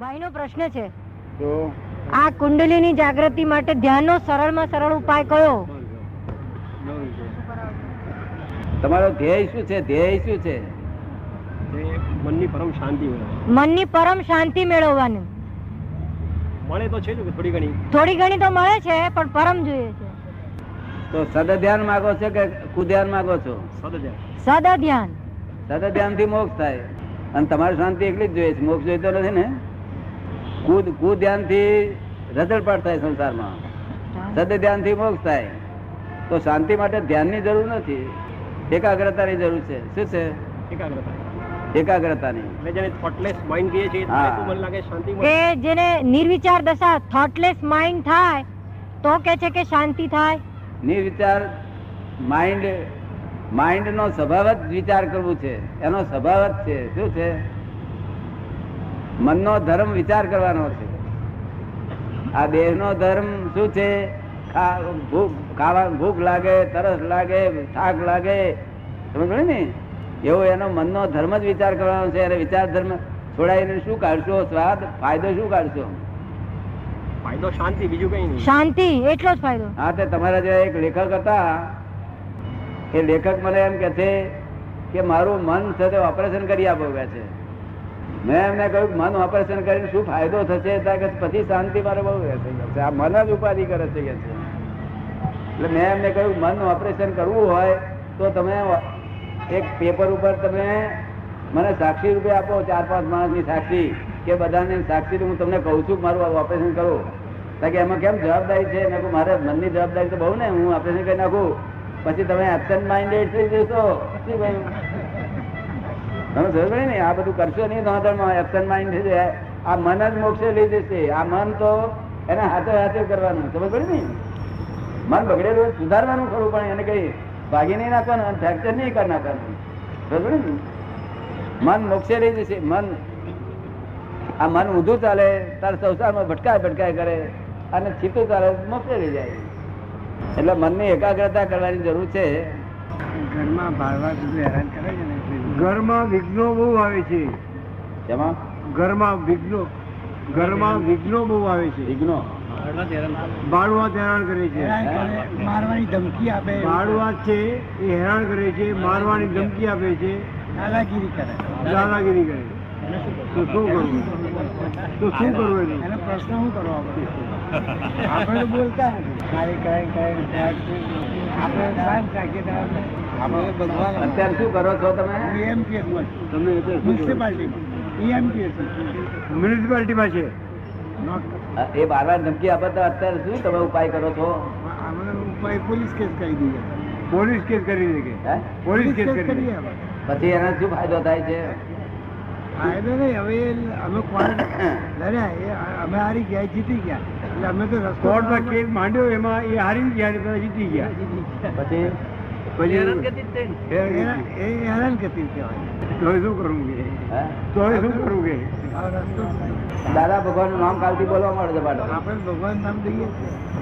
ભાઈનો પ્રશ્ન છે તો આ કુંડલીની જાગૃતિ માટે ધ્યાનનો સરળમાં સરળ ઉપાય કયો? તમારો ધ્યેય શું છે? ધ્યેય શું છે? મનની પરમ શાંતિ મનની પરમ શાંતિ મેળવવાનું. મળે તો છે ને થોડી ઘણી તો મળે છે પણ પરમ જોઈએ છે. તો સદ ધ્યાન માંગો છો કે કુધ્યાન માંગો છો? સદ ધ્યાન. સદ ધ્યાન થી મોક્ષ થાય અને તમારી શાંતિ એકલી જ જોઈએ છે, મોક્ષ જોઈતો નથી ને. કુધ્યાન થી રઝળપાટ થાય સંસારમાં, સદ ધ્યાન થી મોક્ષ થાય. તો શાંતિ માટે ધ્યાન ની જરૂર નથી, એકાગ્રતા ની જરૂર છે. શું છે? એકાગ્રતાની. કે જેને નિર્વિચાર દશા થોટલેસ માઇન્ડ થાય તો કે છે કે શાંતિ થાય. નિર્વિચાર માઇન્ડ નો સ્વભાવ જ વિચાર કરવું છે, એનો સ્વભાવ જ છે. શું છે? મનનો ધર્મ વિચાર કરવાનો છે. આ દેહ નો ધર્મ શું છે? ભૂખ લાગે, તરસ લાગે, થાક લાગે, સમજ ને? એવો એનો મનનો ધર્મ જ વિચાર કરવાનો છે. અને વિચાર ધર્મ છોડાઈને શું કાઢશો? સ્વાદ, ફાયદો શું કાઢશો? ફાયદો શાંતિ, બીજું કઈ નહીં. શાંતિ એટલો જ ફાયદો. હા, તે તમારા જે એક લેખક હતા, એ લેખક મને એમ કે છે કે મારું મન છે તે ઓપરેશન કરી આપો કે છે. મેં એમને કહ્યું મન ઓપરેશન કરીને શું ફાયદો થશે? પછી શાંતિ મારે બહુ રહેશે. આ મન જ ઉપાધિ કરે છે કે છે. એટલે મેં એમને કહ્યું મન ઓપરેશન કરવું હોય તો તમે એક પેપર ઉપર તમે મને સાક્ષી રૂપે આપો, 4-5 માણસની સાક્ષી કે બધાને સાક્ષી. હું તમને કહું છું મારું ઓપરેશન કરો. કે એમાં કેમ જવાબદારી છે? મેં કહું મારે મનની જવાબદારી તો બહુ ને, હું ઓપરેશન કરી નાખું પછી તમે એબસન્ટ માઇન્ડેડ થઈ જશો. શું કહ્યું? તમે સમજ ને? આ બધું કરશો નહીં નોંધણમાં, એબસન્ટ માઇન્ડ થઈ જાય. આ મન જ મોક્ષે લઈ જશે. આ મન તો એને હાથે કરવાનું. સમજ પડે ને? મન બગડેલું સુધારવાનું ખરું, પણ એને કઈ ભાગી નહીં નાખવાનું અને ફ્રેક્ચર નહીં કરી નાખવાનું. સમજ પડે ને? મન મોક્ષે લઈ જશે. આ મન ઊંધું ચાલે તારે સંસારમાં ભટકાય કરે, અને છીતું ચાલે મોક્ષે લઈ જાય. એટલે મનની એકાગ્રતા કરવાની જરૂર છે. ઘરમાં બાળવા હેરાન કરે છે ને, ઘરમાં વિઘ્નો બહુ આવે છે. એમાં ઘરમાં વિઘ્નો બહુ આવે છે. વિઘ્નો બાળવા હેરાન કરે છે, મારવાની ધમકી આપે. બાળવા છે એ હેરાન કરે છે, મારવાની ધમકી આપે છે, દાદાગીરી કરે. તો શું કરવું? એનો પ્રશ્ન શું કરવો? આપણે તો બોલતા અત્યારે શું કરો છો તમે? મ્યુનિસિપાલિટીમાં છે. એ બારવાર ધમકી આપે તો અત્યારે શું તમે ઉપાય કરો છો? પોલીસ કેસ કરી દઈએ. પોલીસ કેસ કરી દે કે પોલીસ કેસ કરી દે. પછી એના શું ફાયદો થાય છે? ફાયદો નહીં. હવે અમે કોર્ટ લડ્યા, અમે હારી ગયા, જીતી ગયા. એટલે અમે તો કોર્ટમાં કેસ માંડ્યો, એમાં એ હારી ગયા, જીતી ગયા. પછી હેરાનગતિ કહેવાય. તો શું કરવું કે? દાદા ભગવાન નું નામ કાલથી બોલવા મળે છે પાછો. આપણે ભગવાન નામ દઈએ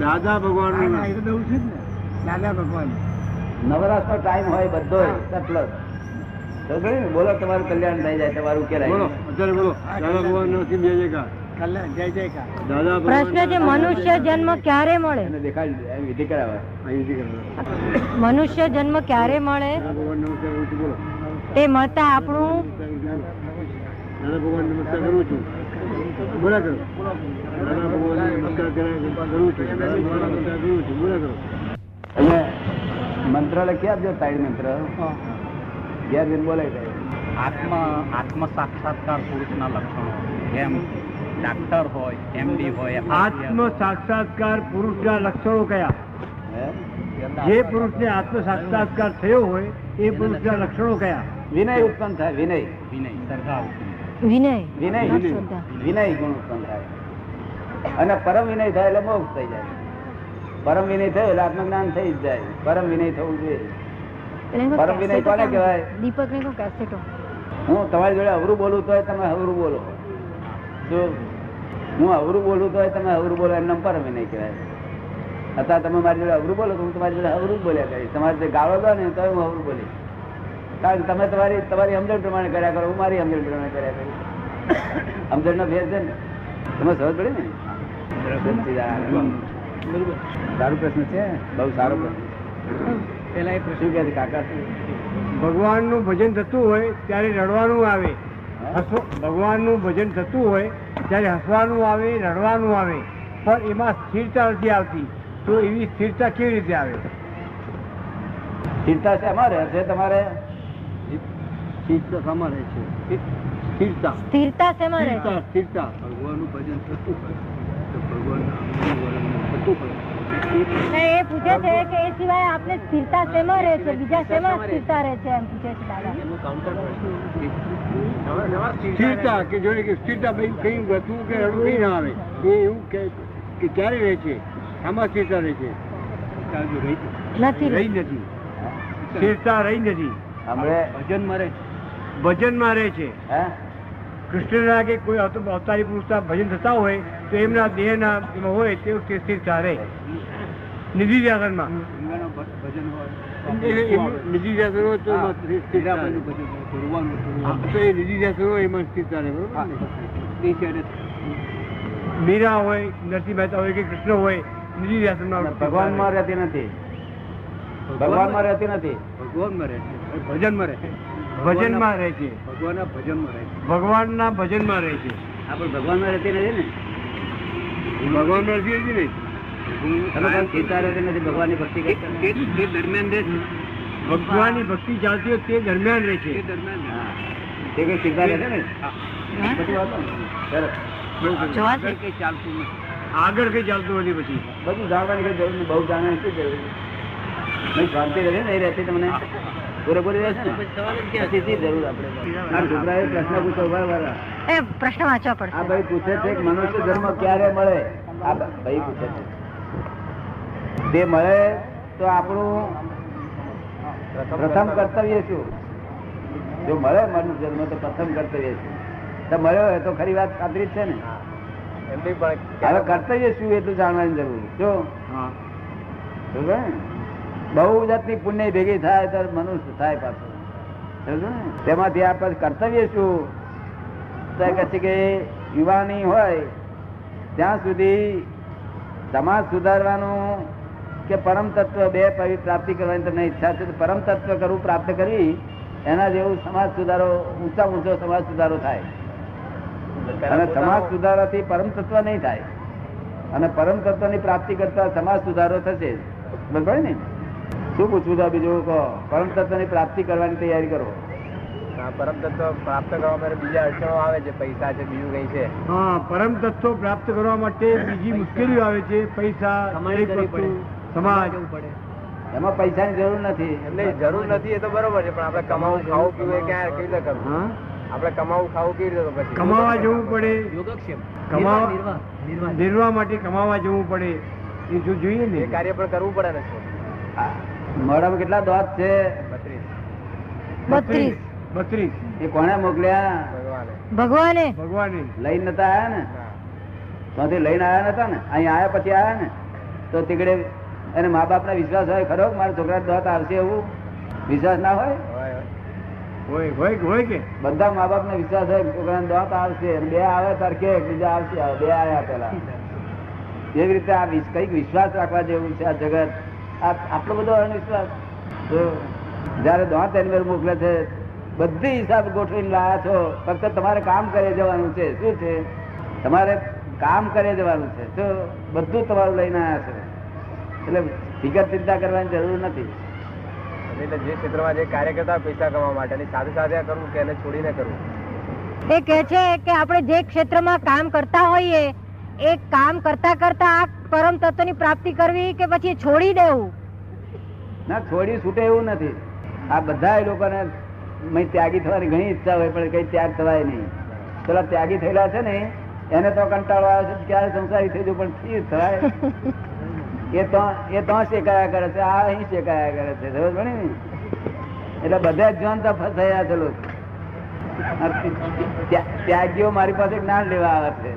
દાદા ભગવાન છીએ. દઉં છું ને, દાદા ભગવાન. નવરાશ નો ટાઈમ હોય બધો સટલો બોલો, તમારું કલ્યાણ થઈ જાય, તમારું ઉકેલાય. બોલો અત્યારે બોલો. દાદા ભગવાન નો જય જયકાર. કલ્યાણ, જય જયકાર. દાદા પ્રશ્ન છે મનુષ્ય જન્મ ક્યારે મળે? એને દેખાડી વિધિ કરાવે. મનુષ્ય જન્મ ક્યારે મળે? દાદા ભગવાન નમસ્કાર કરું છું. બોલો. તે મળતા આપણું દાદા ભગવાન નમસ્કાર કરું છું. બોલા કરો. દાદા ભગવાન નમસ્કાર કરું છું. દાદા ભગવાન નમસ્કાર કરું છું. બોલા કરો. અહીંયા મંત્ર લખી આપજો, તાળી મંત્ર. ઘેર જઈને બોલાય જાય. આત્મ સાક્ષાત્કાર પુરુષના લક્ષણો. જેમ ડાક્ટર હોય, એમડી હોય, આત્મ સાક્ષાત્કાર પુરુષના લક્ષણો કયા? જે પુરુષને આત્મ સાક્ષાત્કાર થયો હોય એ પુરુષના લક્ષણો કયા? વિનય ઉત્પન્ન થાય. વિનય વિનય ગુણ ઉત્પન્ન થાય. અને પરમ વિનય થાય એટલે મોક્ષ થઈ જાય. પરમ વિનય થયો એટલે આત્મજ્ઞાન થઈ જ જાય. પરમ વિનય થવું જોઈએ. પરમ વિનય કોને કહેવાય? દીપક ને કહો કેસેટો. હું તમારી જોડે અવરું બોલું તો તમે અવરું બોલો. જો હું અવરું બોલું તો તમે અવરું બોલો, એમ પરમ વિનય કહેવાય. અત્યારે તમે મારી જોડે અવરું બોલો તો હું તમારી જોડે અવરું બોલ્યા કરીશ. તમારે જે ગાળો દો ને તો હું અવરું બોલીશ. કારણ કે તમે તમારી સમજણ પ્રમાણે કર્યા કરો, હું મારી સમજણ પ્રમાણે કર્યા કરીશ. સમજણ નો ભેદ છે ને. તમે સમજ પડે ને? સારો પ્રશ્ન છે, બહુ સારો પ્રશ્ન. પેલા એ પ્રશ્ન કે કાકા ભગવાનનું ભજન થતું હોય ત્યારે રડવાનું આવે, ભગવાનનું ભજન થતું હોય ત્યારે હસવાનું આવે, રડવાનું આવે, પણ એમાં સ્થિરતા નથી આવતી. તો એવી સ્થિરતા કેવી રીતે આવે? સ્થિરતા શેમાં રહે છે તમારે? સ્થિરતા શામાં રહે છે? સ્થિરતા સ્થિરતા શેમાં રહે છે? સ્થિરતા ભગવાનનું ભજન થતું હોય તો ભગવાનનું થતું હોય. ને એ પૂછે છે કે એ સિવાય આપને સ્થિરતા શેમાં રહે છે, બીજા શેમાં સ્થિરતા રહે છે એમ પૂછે છે દાદા. સ્થિરતા કે જોડે કે સ્થિરતા ભાઈ કઈ વધવું કે રડવું કઈ ના આવે, એ એવું કે ક્યારે રહે છે? આમાં સ્થિરતા રહે છે? નથી રહી નથી, સ્થિરતા રહી નથી. ભજનમાં રહે ભજનમાં રહે છે. હે? કૃષ્ણના કે કોઈ અવતારી પુરુષના ભજન થતા હોય તો એમના દેહના એમાં હોય તેવું સ્થિરતા રહે. નિધિ ધ્યાસનમાં નિધિ ધ્યાસન હોય તો એમાં સ્થિરતા રહે. તો એ નિધિ ધ્યાસન હોય એમાં સ્થિરતા રહે. બરોબર ને? મીરા હોય, નરસિંહ મહેતા હોય કે કૃષ્ણ હોય, નિધિ ધ્યાસનમાં ભગવાનમાં રહેતી નથી. ભગવાનમાં રહેતી નથી. ભગવાનમાં રહે છે, ભજનમાં રહે છે. ભજનમાં રહે છે, ભગવાનના ભજનમાં રહે છે. ભગવાનના ભજનમાં રહે છે. આપણે ભગવાનમાં રહેતી નથી ને? ભગવાનમાં નથી ને તમે કામ સ્થિરતા રહેતી નથી. ભગવાનની ભક્તિ કરતા તે દરમિયાન રહે છે. ભગવાનની ભક્તિ ચાલતી હોય તે દરમિયાન રહે છે. હા. તે કઈ સ્થિરતા રહેશે ને? બધી વાતો ને? સરસ. જોવા છે. કઈ ચાલતું નથી. આગળ કઈ ચાલતું નથી. પછી બધું જાણવાની કઈ જરૂર નથી. બહુ જાણવાની શું જરૂર? નહીં શાંતિ રહે ને? નહીં રહેતી તમને પૂરેપૂરી રહેશે ને? પછી શી જરૂર આપણે? આ છોકરાએ પ્રશ્ન પૂછો વારવાર. એ પ્રશ્ન વાંચવા આ પડશે. ભાઈ પૂછે છે કે મનુષ્ય જન્મ ક્યારે મળે? આ ભાઈ પૂછે છે. તે મળે તો આપણું પ્રથમ કર્તવ્ય શું? જો મળે મનુષ્ય જન્મ તો પ્રથમ કર્તવ્ય શું? તો મળ્યો હોય તો ખરી વાત ખાતરી જ છે ને? હવે કર્તવ્ય શું એટલું જાણવાની જરૂર. જો બહુ જાતની પુણ્ય ભેગી થાય તો મનુષ્ય થાય પાછું. તેમાંથી આપણે કર્તવ્ય શું? તો કહે છે કે યુવાની હોય ત્યાં સુધી સમાજ સુધારવાનું કે પરમ તત્વ બે પ્રાપ્તિ કરવાની તમને ઈચ્છા છે તો પરમ તત્વ કરવું પ્રાપ્ત કરી એના જેવું સમાજ સુધારો ઊંચા ઊંચો સમાજ સુધારો થાય. અને સમાજ સુધારાથી પરમ તત્વ નહીં થાય. અને પરમ તત્વની પ્રાપ્તિ કરતા સમાજ સુધારો થશે. બરાબર ને? શું પૂછવું છે બીજું કહો? પરમ તત્વની પ્રાપ્તિ કરવાની તૈયારી કરો. પરમ તત્વ પ્રાપ્ત કરવા માટે બીજા અડચણો આવે છે, પૈસા છે, બીજું કઈ છે. હા, પરમ તત્વ પ્રાપ્ત કરવા માટે બીજી મુશ્કેલીઓ આવે છે. પૈસા, સમાજ. એમાં પૈસાની જરૂર નથી. એટલે જરૂર નથી એ તો બરોબર છે, પણ આપણે કમાવું ખાવું પીવું ક્યાં કેવી રીતે કરવું? આપણે કમાવું ખાવું કેવી રીતે? પછી કમાવા જવું પડે. નિર્વાહ માટે કમાવા જવું પડે. એ જો જોઈએ ને એ કાર્ય પણ કરવું પડે ને. મોઢામાં કેટલા દાંત છે? 32. 32. એ કોને મોકલ્યા? ભગવાને. ભગવાને લઈને નતા આયા ને? ત્યાંથી લઈને આયા નતા ને? અહીં આયા પછી આયા ને? તો તીકડે એને મા બાપ ના વિશ્વાસ હોય ખરો મારા છોકરા દાંત આવશે એવું વિશ્વાસ ના હોય? હોય કે બધા મા બાપ ને વિશ્વાસ હોય છોકરા દાંત આવશે. બે આવે તાર કે બીજા આવશે. બે આયા પેલા. એવી રીતે આ કઈક વિશ્વાસ રાખવા જેવું છે આ જગત. આટલો બધો અવિશ્વાસ. જયારે દાંત એની મોકલે છે બધી હિસાબ ગોઠવીને લાયા છો. ફક્ત તમારે કામ કરે જવાનું છે. શું છે? તમારે કામ કરે જવાનું છે. તો બધું તમારું લઈને આવ્યા છે. એટલે ફિકર ચિંતા કરવાની જરૂર નથી. એટલે જે ક્ષેત્રમાં જે કાર્ય કરતા પૈસા કમાવા માટે સાથે સાથે આ કરવું કે એને છોડીને કરવું? એ કહે છે કે આપણે જે ક્ષેત્રમાં કામ કરતા હોઈએ એ કામ કરતા કરતા આ પરમ તત્વની પ્રાપ્તિ કરવી કે પછી છોડી દેવું? ના, છોડી છૂટે એવું નથી. આ બધા લોકોને ત્યાગી થવાની ઘણી ઈચ્છા હોય પણ કઈ ત્યાગ થવાય નહીં. પેલા ત્યાગી થયેલા છે ને એને તો કંટાળો આવે છે ક્યારે સંસારી થઈ જવું પણ સ્થિર થાય. એ તો શેકાયા કરે છે, આ અહીં શેકાયા કરે છે. સમજ પડે ને? એટલે બધા જ્ઞાન તો ફસાયા છે લોકો. ત્યાગીઓ મારી પાસે જ્ઞાન લેવા આવે છે.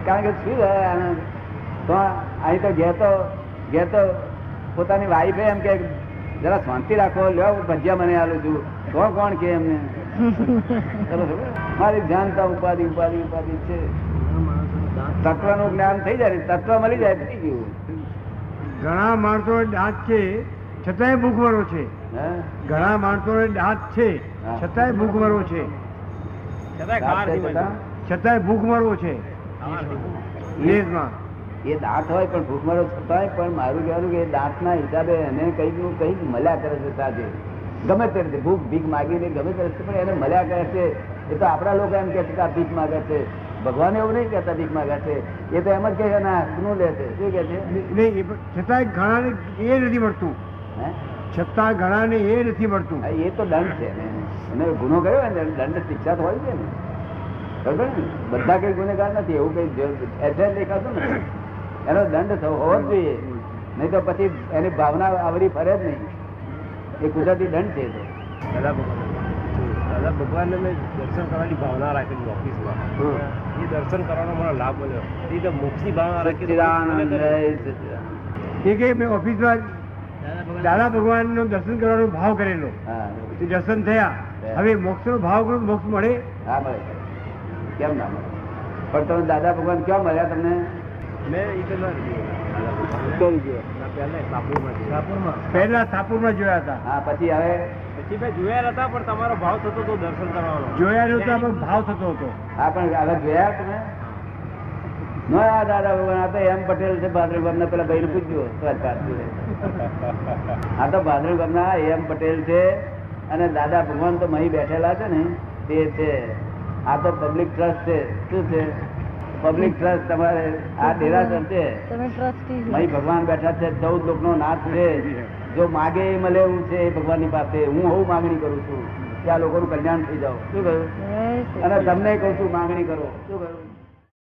કારણ કે શું તો અહીં તો ઘેર તો પોતાની વાઈફે એમ કે જરા શાંતિ રાખો, લ્યો ભજીયા મને આલું છું. કોણ કે એમને મારી ધ્યાનતા ઉપાધિ ઉપાધિ ઉપાધિ છે. તત્વનું જ્ઞાન થઈ જાય ને તત્વ મળી જાય થઈ ગયું. ઘણા માણસો દાંત છે છતાંય ભૂખમરો છે. હે? ઘણા માણસો દાંત છે હા. છતાંય ભૂખમરો છે. દાંત છે છતાં? છતાંય ભૂખમરો છે દેશમાં. એ દાંત હોય પણ ભૂખમરો છતાંય પણ મારું કહેવાનું કે એ દાંતના હિસાબે એને કંઈક નું કંઈક મળ્યા કરે છે સાથે ગમે તે રીતે ભૂખ ભીખ માગીને ગમે તે રીતે પણ એને મળ્યા કરે છે. એ તો આપણા લોકો એમ કે છે કે આ ભીખ માગે છે. ભગવાન એવું નહીં કહેતા ભીખ માગે છે. એ તો એમ જ કહે છે ના શું લે છે શું કે છે નહીં, છતાંય ઘણાને એ નથી મળતું. હે? છતાં ઘણાને એ નથી મળતું. હા, એ તો દંડ છે ને એને ગુનો કર્યો ને દંડ શિક્ષા તો હોય છે ને ખબર ને બધા કઈ ગુનેગાર નથી એવું કઈ એડ્રેસ દેખાતું નથી. એનો દંડ હોવો જ જોઈએ નહીં તો પછી એની ભાવના આવડી ફરે જ નહીં. એ કુદરતી દંડ છે. દાદા ભગવાનને મેં દર્શન કરવાની ભાવના રાખેલી ઓફિસમાં. એ દર્શન કરવાનો મને લાભ મળ્યો. એ તો મોક્ષની ભાવના રાખી સચ્ચિદાનંદ જય સચ્ચિદાનંદ. એ કે મેં ઓફિસમાં દાદા ભગવાનનું દર્શન કરવાનો ભાવ કરેલો. હા તે દર્શન થયા. હવે મોક્ષનો ભાવ કરો મોક્ષ મળે. હા મળે કેમ ના મળે પણ તમે દાદા ભગવાન ક્યાં મળ્યા તમને મેં એ પેલા કરી ગયો પહેલા સાપુરમાં પહેલા સાપુરમાં જોયા હતા. હા પછી હવે પછી મેં જોયા હતા પણ તમારો ભાવ થતો હતો દર્શન કરવાનો. જોયા નહોતા પણ ભાવ થતો હતો. હા પણ હવે જોયા તમે ન આ દાદા ભગવાન આ તો એમ પટેલ છે ભાદરવી ગામના પેલા ભાઈ પૂછ્યું આ તો ભાદરવી ગામના એમ પટેલ છે અને દાદા ભગવાન તો મહી બેઠેલા છે ને તે છે. આ તો પબ્લિક ટ્રસ્ટ છે. શું છે પબ્લિક ટ્રસ્ટ તમારે આ દેરાસર છે તમે ટ્રસ્ટી મહી ભગવાન બેઠા છે 14 લોકનો નાથ છે. જો માગે એ મળે એવું છે એ ભગવાનની પાસે. હું બહુ માંગણી કરું છું કે આ લોકોનું કલ્યાણ થઈ જાવ. શું કહ્યું અને તમને કહું છું માંગણી કરો. શું કહ્યું